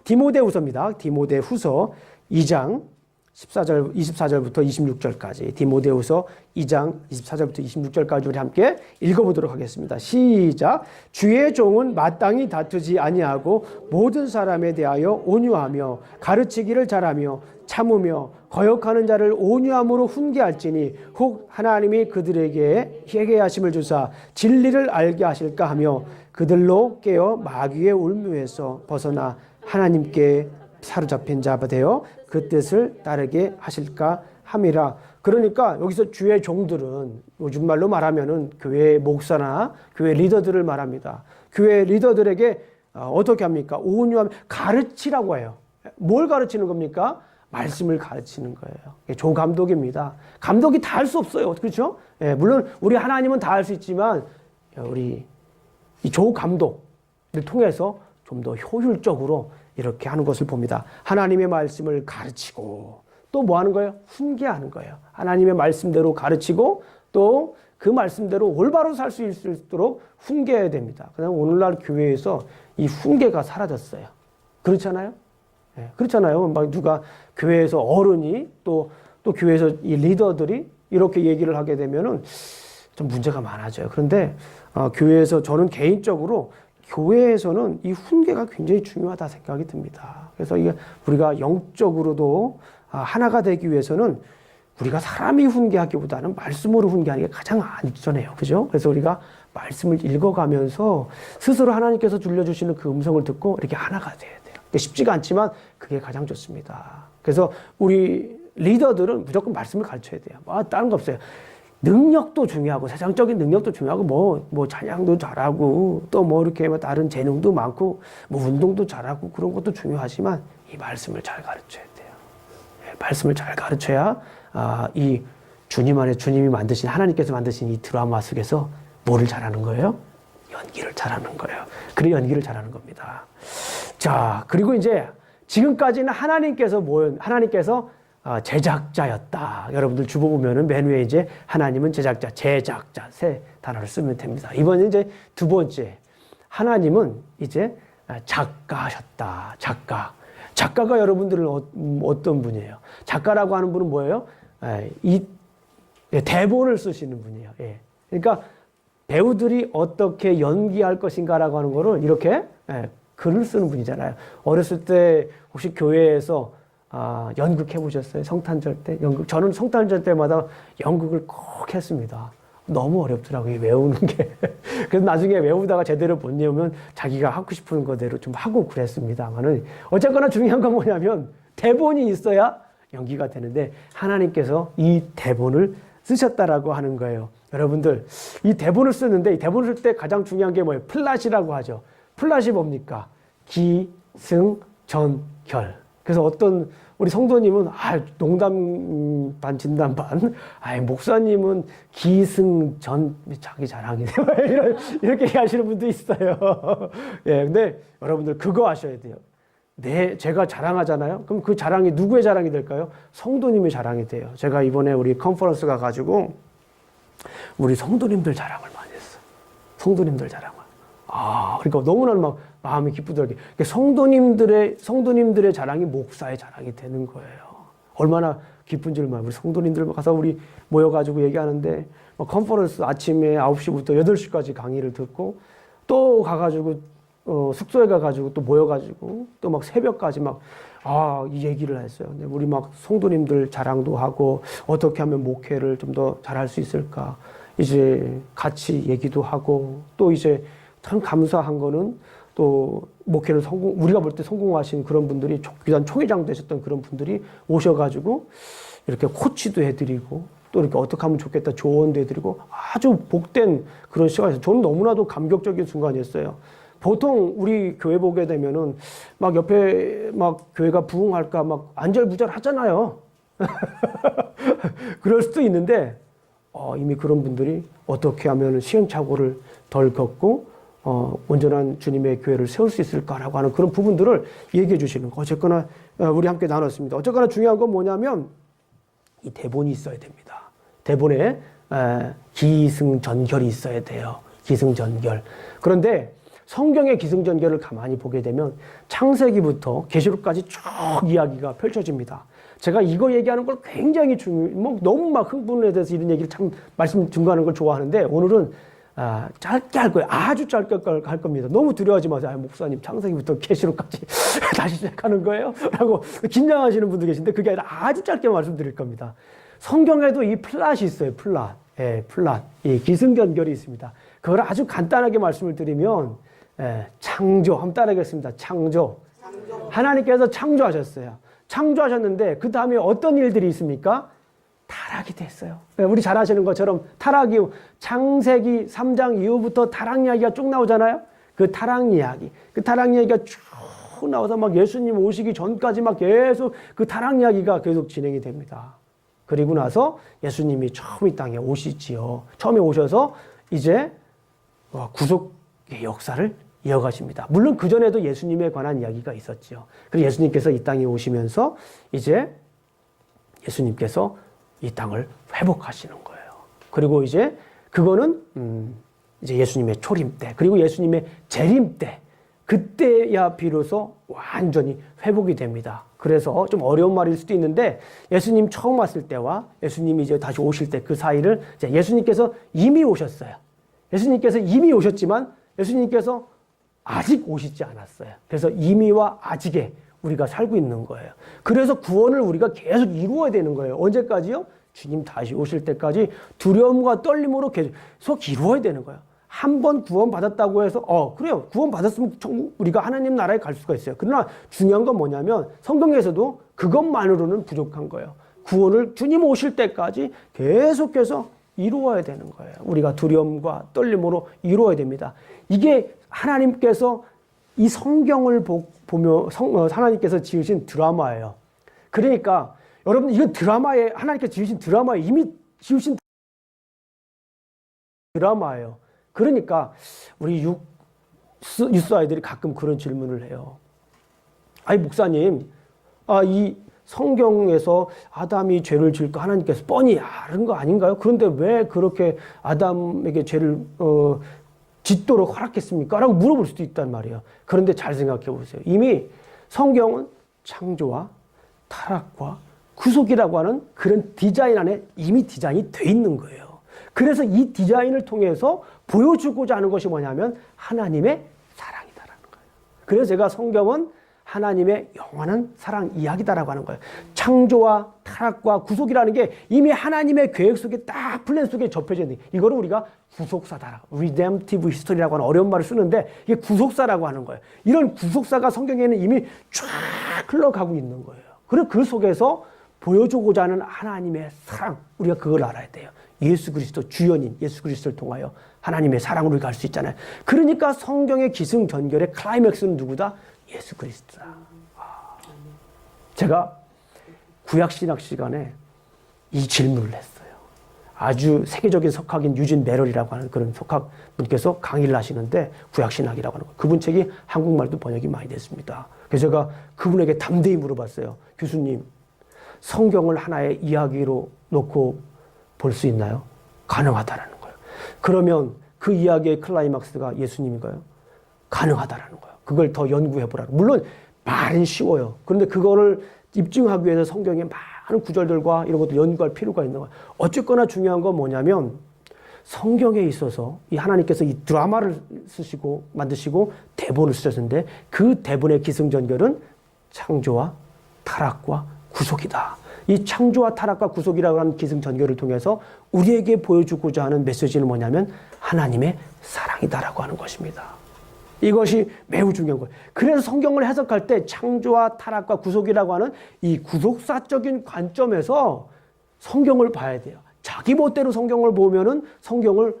디모데후서입니다. 디모데후서 2장 24절부터 26절까지. 디모데후서 2장 24절부터 26절까지 우리 함께 읽어보도록 하겠습니다. 시작. 주의 종은 마땅히 다투지 아니하고 모든 사람에 대하여 온유하며 가르치기를 잘하며 참으며 거역하는 자를 온유함으로 훈계할지니 혹 하나님이 그들에게 회개하심을 주사 진리를 알게 하실까 하며 그들로 깨어 마귀의 울무에서 벗어나 하나님께 사로잡힌 자가 되어 그 뜻을 따르게 하실까 함이라. 그러니까 여기서 주의 종들은 요즘 말로 말하면은 교회 목사나 교회 리더들을 말합니다. 교회 리더들에게 어떻게 합니까? 온유함 가르치라고 해요. 뭘 가르치는 겁니까? 말씀을 가르치는 거예요. 조 감독입니다. 감독이 다 할 수 없어요. 그렇죠? 예, 물론 우리 하나님은 다 할 수 있지만 우리 이 조 감독을 통해서 좀 더 효율적으로 이렇게 하는 것을 봅니다. 하나님의 말씀을 가르치고 또 뭐 하는 거예요? 훈계하는 거예요. 하나님의 말씀대로 가르치고 또 그 말씀대로 올바로 살 수 있도록 훈계해야 됩니다. 그냥 오늘날 교회에서 이 훈계가 사라졌어요. 그렇잖아요? 네, 그렇잖아요. 막 누가 교회에서 어른이 또 교회에서 이 리더들이 이렇게 얘기를 하게 되면은 좀 문제가 많아져요. 그런데 교회에서 저는 개인적으로 교회에서는 이 훈계가 굉장히 중요하다 생각이 듭니다. 그래서 이게 우리가 영적으로도 하나가 되기 위해서는 우리가 사람이 훈계하기보다는 말씀으로 훈계하는 게 가장 안전해요. 그죠? 그래서 우리가 말씀을 읽어가면서 스스로 하나님께서 들려주시는 그 음성을 듣고 이렇게 하나가 돼야 돼요. 쉽지가 않지만 그게 가장 좋습니다. 그래서 우리 리더들은 무조건 말씀을 가르쳐야 돼요. 다른 거 없어요. 능력도 중요하고 세상적인 능력도 중요하고 뭐 찬양도 잘하고 또 뭐 이렇게 다른 재능도 많고 뭐 운동도 잘하고 그런 것도 중요하지만 이 말씀을 잘 가르쳐야 돼요. 말씀을 잘 가르쳐야 이 주님 안에 주님이 만드신 하나님께서 만드신 이 드라마 속에서 뭐를 잘하는 거예요? 연기를 잘하는 거예요. 그래 연기를 잘하는 겁니다. 자, 그리고 이제 지금까지는 하나님께서 제작자였다. 여러분들 주보 보면은 맨 위에 이제 하나님은 제작자 세 단어를 쓰면 됩니다. 이번에 이제 두 번째 하나님은 이제 작가하셨다. 작가가 여러분들은 어떤 분이에요? 작가라고 하는 분은 뭐예요? 이 대본을 쓰시는 분이에요. 예. 그러니까 배우들이 어떻게 연기할 것인가라고 하는 거를 이렇게 글을 쓰는 분이잖아요. 어렸을 때 혹시 교회에서 연극 해보셨어요? 성탄절 때? 저는 성탄절 때마다 연극을 꼭 했습니다. 너무 어렵더라고요, 외우는 게. 그래서 나중에 외우다가 제대로 못 외우면 자기가 하고 싶은 거대로 좀 하고 그랬습니다만은 어쨌거나 중요한 건 뭐냐면 대본이 있어야 연기가 되는데 하나님께서 이 대본을 쓰셨다라고 하는 거예요. 여러분들, 이 대본을 쓰는데 이 대본을 쓸 때 가장 중요한 게 뭐예요? 플랫이라고 하죠. 플랫이 뭡니까? 기, 승, 전, 결. 그래서 어떤 우리 성도님은 농담 반 진담 반, 목사님은 기승전 자기 자랑이네요. 이렇게 얘기하시는 분도 있어요. 예, 근데 여러분들 그거 아셔야 돼요. 제가 자랑하잖아요. 그럼 그 자랑이 누구의 자랑이 될까요? 성도님의 자랑이 돼요. 제가 이번에 우리 컨퍼런스 가가지고 우리 성도님들 자랑을 많이 했어요. 성도님들 자랑을. 그러니까 너무나 막 마음이 기쁘더라고요. 성도님들의 자랑이 목사의 자랑이 되는 거예요. 얼마나 기쁜지를 우리 성도님들 가서 우리 모여가지고 얘기하는데 컨퍼런스 아침에 9시부터 8시까지 강의를 듣고 또 가가지고 숙소에 가가지고 또 모여가지고 또 막 새벽까지 이 얘기를 했어요. 근데 우리 막 성도님들 자랑도 하고 어떻게 하면 목회를 좀 더 잘할 수 있을까 이제 같이 얘기도 하고 또 이제 참 감사한 거는 또 목회를 우리가 볼 때 성공하신 그런 분들이 교단 총회장 되셨던 그런 분들이 오셔가지고 이렇게 코치도 해드리고 또 이렇게 어떻게 하면 좋겠다 조언도 해드리고 아주 복된 그런 시간이었어요. 저는 너무나도 감격적인 순간이었어요. 보통 우리 교회 보게 되면은 막 옆에 막 교회가 부흥할까 막 안절부절 하잖아요. 그럴 수도 있는데 이미 그런 분들이 어떻게 하면 시행착오를 덜 겪고 온전한 주님의 교회를 세울 수 있을까라고 하는 그런 부분들을 얘기해 주시는 거. 어쨌거나 우리 함께 나눴습니다. 어쨌거나 중요한 건 뭐냐면 이 대본이 있어야 됩니다. 대본에 기승전결이 있어야 돼요. 기승전결. 그런데 성경의 기승전결을 가만히 보게 되면 창세기부터 계시록까지 쭉 이야기가 펼쳐집니다. 제가 이거 얘기하는 걸 굉장히 너무 막 흥분에 대해서 이런 얘기를 참 말씀 증거하는 걸 좋아하는데 오늘은 짧게 할 거예요. 아주 짧게 할 겁니다. 너무 두려워하지 마세요. 목사님 창세기부터 계시록까지 다시 시작하는 거예요? 라고 긴장하시는 분도 계신데 그게 아니라 아주 짧게 말씀드릴 겁니다. 성경에도 이 플랫이 있어요. 플랫. 플랫. 이 기승전결이 있습니다. 그걸 아주 간단하게 말씀을 드리면 창조. 한번 따라하겠습니다. 창조. 하나님께서 창조하셨어요. 창조하셨는데 그 다음에 어떤 일들이 있습니까? 타락이 됐어요. 우리 잘 아시는 것처럼 타락 이후 창세기 3장 이후부터 타락 이야기가 쭉 나오잖아요. 그 타락 이야기가 쭉 나와서 막 예수님 오시기 전까지 막 계속 그 타락 이야기가 계속 진행이 됩니다. 그리고 나서 예수님이 처음 이 땅에 오시지요. 처음에 오셔서 이제 구속의 역사를 이어가십니다. 물론 그전에도 예수님에 관한 이야기가 있었죠. 그리고 예수님께서 이 땅에 오시면서 이제 예수님께서 이 땅을 회복하시는 거예요. 그리고 이제 그거는 이제 예수님의 초림 때, 그리고 예수님의 재림 때, 그때야 비로소 완전히 회복이 됩니다. 그래서 좀 어려운 말일 수도 있는데 예수님 처음 왔을 때와 예수님이 이제 다시 오실 때 그 사이를 이제 예수님께서 이미 오셨어요. 예수님께서 이미 오셨지만 예수님께서 아직 오시지 않았어요. 그래서 이미와 아직에 우리가 살고 있는 거예요. 그래서 구원을 우리가 계속 이루어야 되는 거예요. 언제까지요? 주님 다시 오실 때까지 두려움과 떨림으로 계속 이루어야 되는 거예요. 한 번 구원 받았다고 해서 그래요. 구원 받았으면 우리가 하나님 나라에 갈 수가 있어요. 그러나 중요한 건 뭐냐면 성경에서도 그것만으로는 부족한 거예요. 구원을 주님 오실 때까지 계속해서 이루어야 되는 거예요. 우리가 두려움과 떨림으로 이루어야 됩니다. 이게 하나님께서 이 성경을 보며 하나님께서 지으신 드라마예요. 그러니까 여러분 이건 드라마에 하나님께서 지으신 드라마에 이미 지으신 드라마예요. 그러니까 우리 유스 아이들이 가끔 그런 질문을 해요. 아니 목사님, 이 성경에서 아담이 죄를 지을 거 하나님께서 뻔히 아는 거 아닌가요? 그런데 왜 그렇게 아담에게 죄를 짓도록 허락했습니까? 라고 물어볼 수도 있단 말이에요. 그런데 잘 생각해 보세요. 이미 성경은 창조와 타락과 구속이라고 하는 그런 디자인 안에 이미 디자인이 돼 있는 거예요. 그래서 이 디자인을 통해서 보여주고자 하는 것이 뭐냐면 하나님의 사랑이다라는 거예요. 그래서 제가 성경은 하나님의 영원한 사랑 이야기다라고 하는 거예요. 창조와 타락과 구속이라는 게 이미 하나님의 계획 속에 딱 플랜 속에 접혀져 있는, 이거를 우리가 구속사다, redemptive history라고 하는 어려운 말을 쓰는데 이게 구속사라고 하는 거예요. 이런 구속사가 성경에는 이미 쫙 흘러가고 있는 거예요. 그리고 그 속에서 보여주고자 하는 하나님의 사랑, 우리가 그걸 알아야 돼요. 예수 그리스도 주연인 예수 그리스도를 통하여 하나님의 사랑으로 갈 수 있잖아요. 그러니까 성경의 기승전결의 클라이맥스는 누구다? 예수 그리스도다. 제가 구약신학 시간에 이 질문을 했어요. 아주 세계적인 석학인 유진 메럴이라고 하는 그런 석학 분께서 강의를 하시는데 구약신학이라고 하는 거. 그분 책이 한국말도 번역이 많이 됐습니다. 그래서 제가 그분에게 담대히 물어봤어요. 교수님, 성경을 하나의 이야기로 놓고 볼 수 있나요? 가능하다라는 거예요. 그러면 그 이야기의 클라이막스가 예수님인가요? 가능하다라는 거예요. 그걸 더 연구해보라는. 물론 말은 쉬워요. 그런데 그거를 입증하기 위해서 성경의 많은 구절들과 이런 것도 연구할 필요가 있는 거예요. 어쨌거나 중요한 건 뭐냐면 성경에 있어서 이 하나님께서 이 드라마를 만드시고 대본을 쓰셨는데 그 대본의 기승전결은 창조와 타락과 구속이다. 이 창조와 타락과 구속이라고 하는 기승전결을 통해서 우리에게 보여주고자 하는 메시지는 뭐냐면 하나님의 사랑이다라고 하는 것입니다. 이것이 매우 중요한 거예요. 그래서 성경을 해석할 때 창조와 타락과 구속이라고 하는 이 구속사적인 관점에서 성경을 봐야 돼요. 자기 멋대로 성경을 보면은 성경을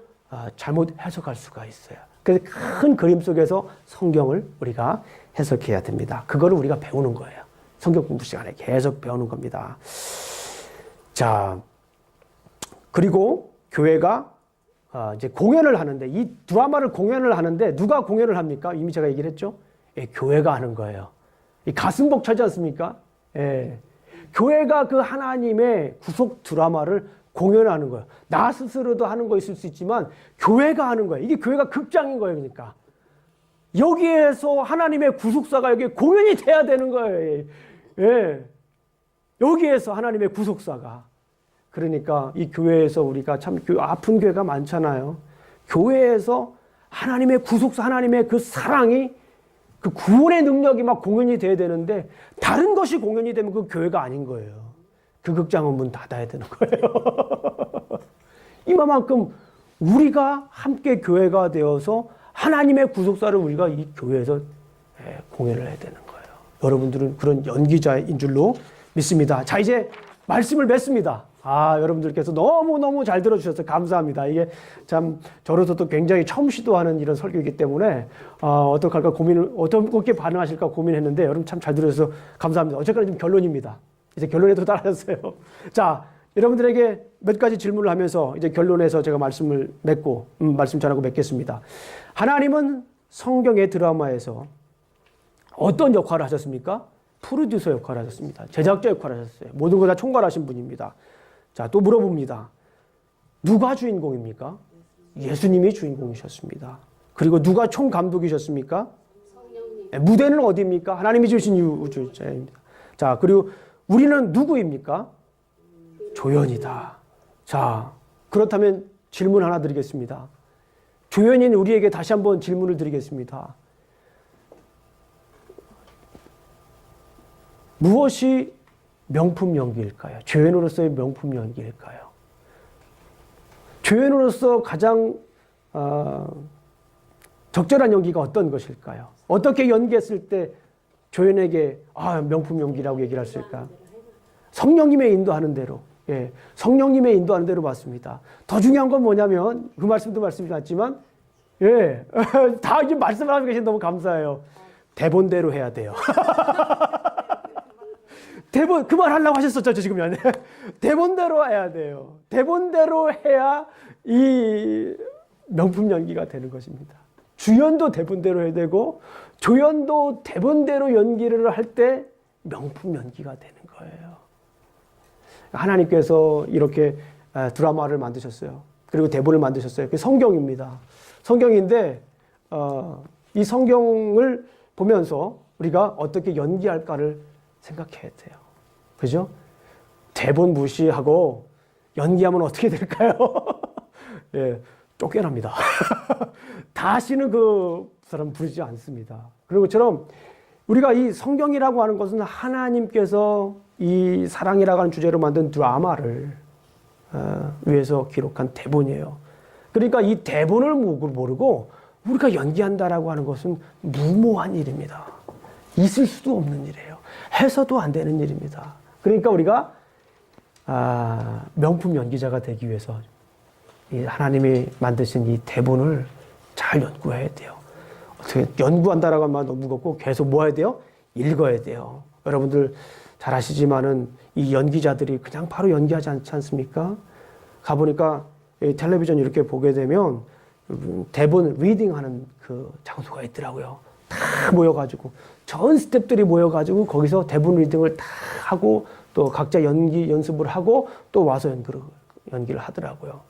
잘못 해석할 수가 있어요. 그래서 큰 그림 속에서 성경을 우리가 해석해야 됩니다. 그거를 우리가 배우는 거예요. 성경 공부 시간에 계속 배우는 겁니다. 자, 그리고 교회가 이제 공연을 하는데, 이 드라마를 공연을 하는데 누가 공연을 합니까? 이미 제가 얘기를 했죠. 예, 교회가 하는 거예요. 이 가슴 벅차지 않습니까? 예. 교회가 그 하나님의 구속 드라마를 공연하는 거예요. 나 스스로도 하는 거 있을 수 있지만 교회가 하는 거예요. 이게 교회가 극장인 거예요. 그러니까 여기에서 하나님의 구속사가 여기 공연이 돼야 되는 거예요. 예. 여기에서 하나님의 구속사가. 그러니까 이 교회에서 우리가 참 아픈 교회가 많잖아요. 교회에서 하나님의 구속사, 하나님의 그 사랑이, 그 구원의 능력이 막 공연이 돼야 되는데 다른 것이 공연이 되면 그 교회가 아닌 거예요. 그 극장은 문 닫아야 되는 거예요. 이만큼 우리가 함께 교회가 되어서 하나님의 구속사를 우리가 이 교회에서 공연을 해야 되는 거예요. 여러분들은 그런 연기자인 줄로 믿습니다. 자, 이제 말씀을 맺습니다. 여러분들께서 너무너무 잘 들어주셔서 감사합니다. 이게 참 저로서도 굉장히 처음 시도하는 이런 설교이기 때문에 어떻게 할까 고민을, 어떻게 반응하실까 고민했는데 여러분 참 잘 들어주셔서 감사합니다. 어쨌거나 지금 결론입니다. 이제 결론에 도달하셨어요. 자, 여러분들에게 몇 가지 질문을 하면서 이제 결론에서 제가 말씀을 맺고 말씀 전하고 맺겠습니다. 하나님은 성경의 드라마에서 어떤 역할을 하셨습니까? 프로듀서 역할을 하셨습니다. 제작자 역할을 하셨어요. 모든 걸 다 총괄하신 분입니다. 자, 또 물어봅니다. 누가 주인공입니까? 예수님이 주인공이셨습니다. 그리고 누가 총감독이셨습니까? 성령님. 무대는 어디입니까? 하나님이 주신 우주자입니다. 자, 그리고 우리는 누구입니까? 조연이다. 자, 그렇다면 질문 하나 드리겠습니다. 조연인 우리에게 다시 한번 질문을 드리겠습니다. 무엇이 명품 연기일까요? 조연으로서의 명품 연기일까요? 조연으로서 가장 적절한 연기가 어떤 것일까요? 어떻게 연기했을 때 조연에게 명품 연기라고 얘기를 할 수 있을까? 성령님의 인도하는 대로, 예, 성령님의 인도하는 대로 맞습니다. 더 중요한 건 뭐냐면 그 말씀도 말씀드렸지만, 예, 다 이제 말씀을 하고 계신 너무 감사해요. 대본대로 해야 돼요. 대본, 그 말 하려고 하셨었죠, 지금요. 대본대로 해야 돼요. 대본대로 해야 이 명품 연기가 되는 것입니다. 주연도 대본대로 해야 되고, 조연도 대본대로 연기를 할 때 명품 연기가 되는 거예요. 하나님께서 이렇게 드라마를 만드셨어요. 그리고 대본을 만드셨어요. 그게 성경입니다. 성경인데, 이 성경을 보면서 우리가 어떻게 연기할까를 생각해야 돼요. 그죠? 대본 무시하고 연기하면 어떻게 될까요? 예, 쫓겨납니다. 다시는 그 사람 부르지 않습니다. 그리고 그처럼 우리가 이 성경이라고 하는 것은 하나님께서 이 사랑이라고 하는 주제로 만든 드라마를 위해서 기록한 대본이에요. 그러니까 이 대본을 모르고 우리가 연기한다라고 하는 것은 무모한 일입니다. 있을 수도 없는 일이에요. 해서도 안 되는 일입니다. 그러니까 우리가 명품 연기자가 되기 위해서 이 하나님이 만드신 이 대본을 잘 연구해야 돼요. 어떻게 연구한다라고 하면 너무 무겁고 계속 뭐 해야 돼요? 읽어야 돼요. 여러분들 잘 아시지만은 이 연기자들이 그냥 바로 연기하지 않지 않습니까? 가보니까 텔레비전 이렇게 보게 되면 대본 리딩하는 그 장소가 있더라고요. 다 모여가지고 전 스태프들이 모여가지고 거기서 대본 리딩을 다 하고 또 각자 연기 연습을 하고 또 와서 연기를 하더라고요.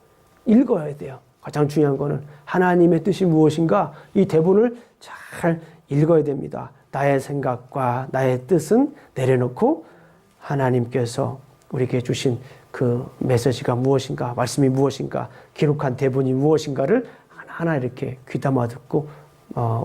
읽어야 돼요. 가장 중요한 거는 하나님의 뜻이 무엇인가 이 대본을 잘 읽어야 됩니다. 나의 생각과 나의 뜻은 내려놓고 하나님께서 우리에게 주신 그 메시지가 무엇인가, 말씀이 무엇인가, 기록한 대본이 무엇인가를 하나하나 이렇게 귀담아 듣고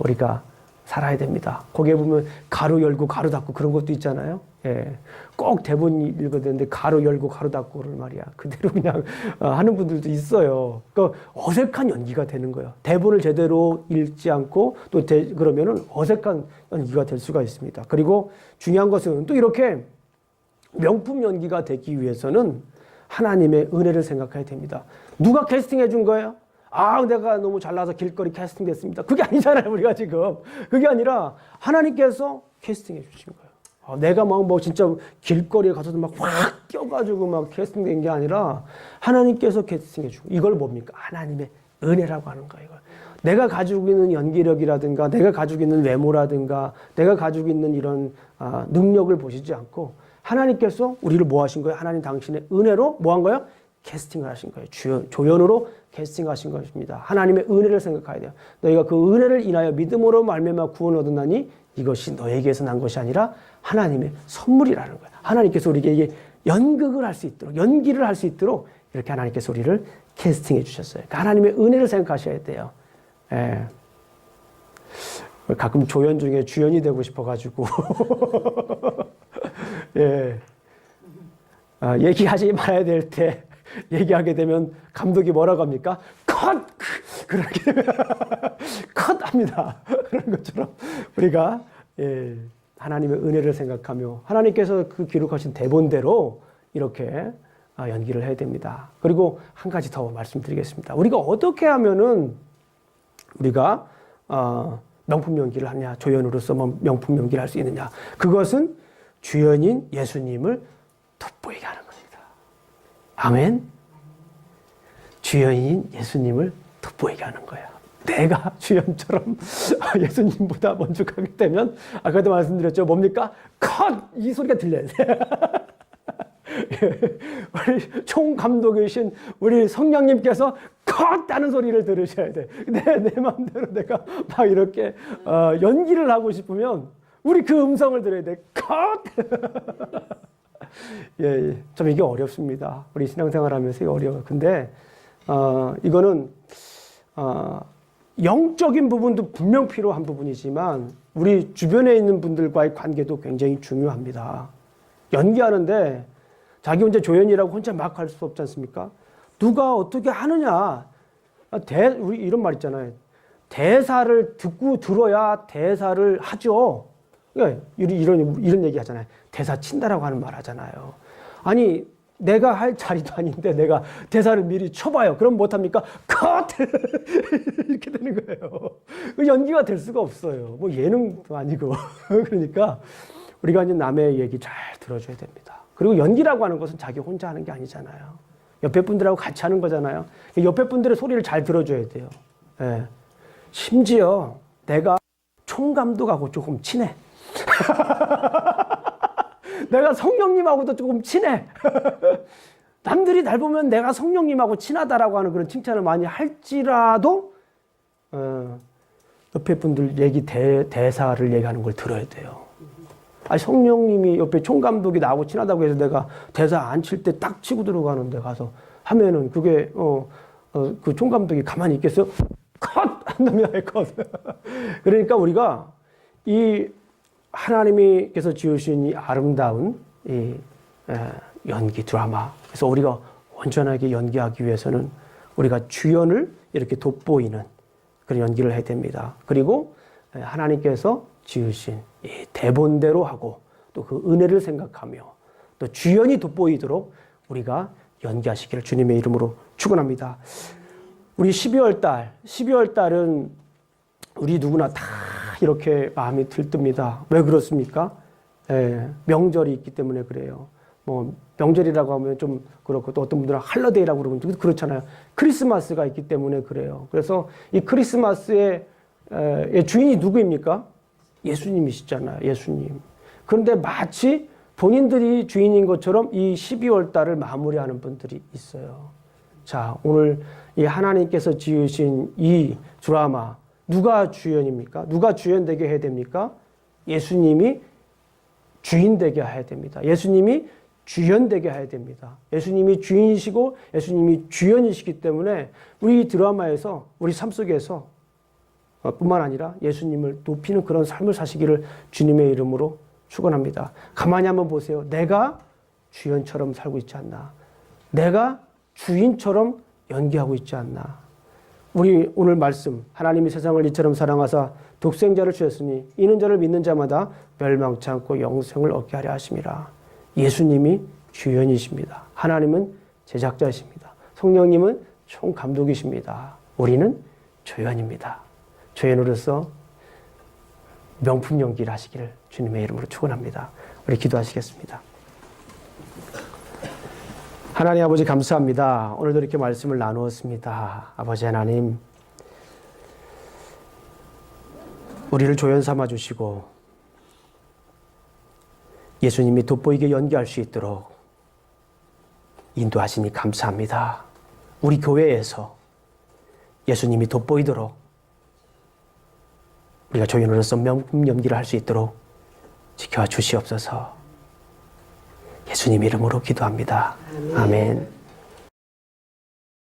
우리가 살아야 됩니다. 거기에 보면 가로 열고 가로 닫고 그런 것도 있잖아요. 예. 꼭 대본 읽어야 되는데 가로 열고 가로 닫고를 말이야. 그대로 그냥 하는 분들도 있어요. 그러니까 어색한 연기가 되는 거예요. 대본을 제대로 읽지 않고 또 그러면은 어색한 연기가 될 수가 있습니다. 그리고 중요한 것은 또 이렇게 명품 연기가 되기 위해서는 하나님의 은혜를 생각해야 됩니다. 누가 캐스팅해 준 거예요? 내가 너무 잘나서 길거리 캐스팅 됐습니다. 그게 아니잖아요, 우리가 지금. 그게 아니라 하나님께서 캐스팅해 주신 거예요. 내가 뭐 진짜 길거리에 가서도 막 확 껴가지고 막 캐스팅 된 게 아니라 하나님께서 캐스팅해 주고, 이걸 뭡니까? 하나님의 은혜라고 하는 거예요. 내가 가지고 있는 연기력이라든가, 내가 가지고 있는 외모라든가, 내가 가지고 있는 이런 능력을 보시지 않고 하나님께서 우리를 뭐 하신 거예요? 하나님 당신의 은혜로 뭐 한 거예요? 캐스팅을 하신 거예요. 조연으로 캐스팅하신 것입니다. 하나님의 은혜를 생각해야 돼요. 너희가 그 은혜를 인하여 믿음으로 말미암아 구원을 얻었나니 이것이 너에게서 난 것이 아니라 하나님의 선물이라는 거예요. 하나님께서 우리에게 연극을 할 수 있도록, 연기를 할 수 있도록 이렇게 하나님께서 우리를 캐스팅해 주셨어요. 그러니까 하나님의 은혜를 생각하셔야 돼요. 예. 가끔 조연 중에 주연이 되고 싶어가지고 예. 얘기하지 말아야 될 때 얘기하게 되면 감독이 뭐라고 합니까? 컷! 그렇게 되면 컷 합니다. 그런 것처럼 우리가 하나님의 은혜를 생각하며 하나님께서 그 기록하신 대본대로 이렇게 연기를 해야 됩니다. 그리고 한 가지 더 말씀드리겠습니다. 우리가 어떻게 하면은 우리가 명품 연기를 하냐, 조연으로서 명품 연기를 할 수 있느냐. 그것은 주연인 예수님을 돋보이게 하는 겁니다. 아멘. 주연인 예수님을 돋보이게 하는 거예요. 내가 주연처럼 예수님보다 먼저 가게 되면 아까도 말씀드렸죠. 뭡니까? 컷! 이 소리가 들려야 돼. 우리 총감독이신 우리 성령님께서 컷! 하는 소리를 들으셔야 돼. 내 마음대로 내가 막 이렇게 연기를 하고 싶으면 우리 그 음성을 들어야 돼. 컷! 좀 이게 어렵습니다. 우리 신앙생활 하면서 이게 어려워요. 근데 이거는 영적인 부분도 분명 필요한 부분이지만 우리 주변에 있는 분들과의 관계도 굉장히 중요합니다. 연기하는데 자기 혼자 조연이라고 혼자 막 할 수 없지 않습니까? 누가 어떻게 하느냐. 우리 이런 말 있잖아요. 대사를 듣고 들어야 대사를 하죠. 이런 얘기 하잖아요. 대사 친다라고 하는 말 하잖아요. 아니, 내가 할 자리도 아닌데 내가 대사를 미리 쳐봐요. 그럼 못합니까? 컷! 이렇게 되는 거예요. 연기가 될 수가 없어요. 뭐 예능도 아니고. 그러니까 우리가 이제 남의 얘기 잘 들어줘야 됩니다. 그리고 연기라고 하는 것은 자기 혼자 하는 게 아니잖아요. 옆에 분들하고 같이 하는 거잖아요. 옆에 분들의 소리를 잘 들어줘야 돼요. 예. 심지어 내가 총감독하고 조금 친해. 내가 성령님하고도 조금 친해. 남들이 날 보면 내가 성령님하고 친하다라고 하는 그런 칭찬을 많이 할지라도 옆에 분들 대사를 얘기하는 걸 들어야 돼요. 아니, 성령님이 옆에 총감독이 나하고 친하다고 해서 내가 대사 안 칠 때 딱 치고 들어가는데 가서 하면은 그게 그 총감독이 가만히 있겠어요? 컷! 한답니다. 컷! 그러니까 우리가 이 하나님께서 지으신 이 아름다운 이 연기 드라마, 그래서 우리가 온전하게 연기하기 위해서는 우리가 주연을 이렇게 돋보이는 그런 연기를 해야 됩니다. 그리고 하나님께서 지으신 이 대본대로 하고 또 그 은혜를 생각하며 또 주연이 돋보이도록 우리가 연기하시기를 주님의 이름으로 축원합니다. 우리 12월 달은 우리 누구나 다 이렇게 마음이 들뜹니다. 왜 그렇습니까? 명절이 있기 때문에 그래요. 뭐 명절이라고 하면 좀 그렇고 또 어떤 분들은 할러데이라고 그러면 그렇잖아요. 크리스마스가 있기 때문에 그래요. 그래서 이 크리스마스의 주인이 누구입니까? 예수님이시잖아요. 예수님. 그런데 마치 본인들이 주인인 것처럼 이 12월 달을 마무리하는 분들이 있어요. 자, 오늘 이 하나님께서 지으신 이 드라마, 누가 주연입니까? 누가 주연 되게 해야 됩니까? 예수님이 주인 되게 해야 됩니다. 예수님이 주연 되게 해야 됩니다. 예수님이 주인이시고 예수님이 주연이시기 때문에 우리 드라마에서, 우리 삶 속에서 뿐만 아니라 예수님을 높이는 그런 삶을 사시기를 주님의 이름으로 축원합니다. 가만히 한번 보세요. 내가 주연처럼 살고 있지 않나? 내가 주인처럼 연기하고 있지 않나? 우리 오늘 말씀, 하나님이 세상을 이처럼 사랑하사 독생자를 주셨으니 이는 저를 믿는 자마다 멸망치 않고 영생을 얻게 하려 하심이라. 예수님이 주연이십니다. 하나님은 제작자이십니다. 성령님은 총감독이십니다. 우리는 조연입니다. 조연으로서 명품 연기를 하시기를 주님의 이름으로 축원합니다. 우리 기도하시겠습니다. 하나님 아버지 감사합니다. 오늘도 이렇게 말씀을 나누었습니다. 아버지 하나님, 우리를 조연 삼아 주시고 예수님이 돋보이게 연기할 수 있도록 인도하시니 감사합니다. 우리 교회에서 예수님이 돋보이도록 우리가 조연으로서 명품 연기를 할 수 있도록 지켜주시옵소서. 예수님 이름으로 기도합니다. 아멘.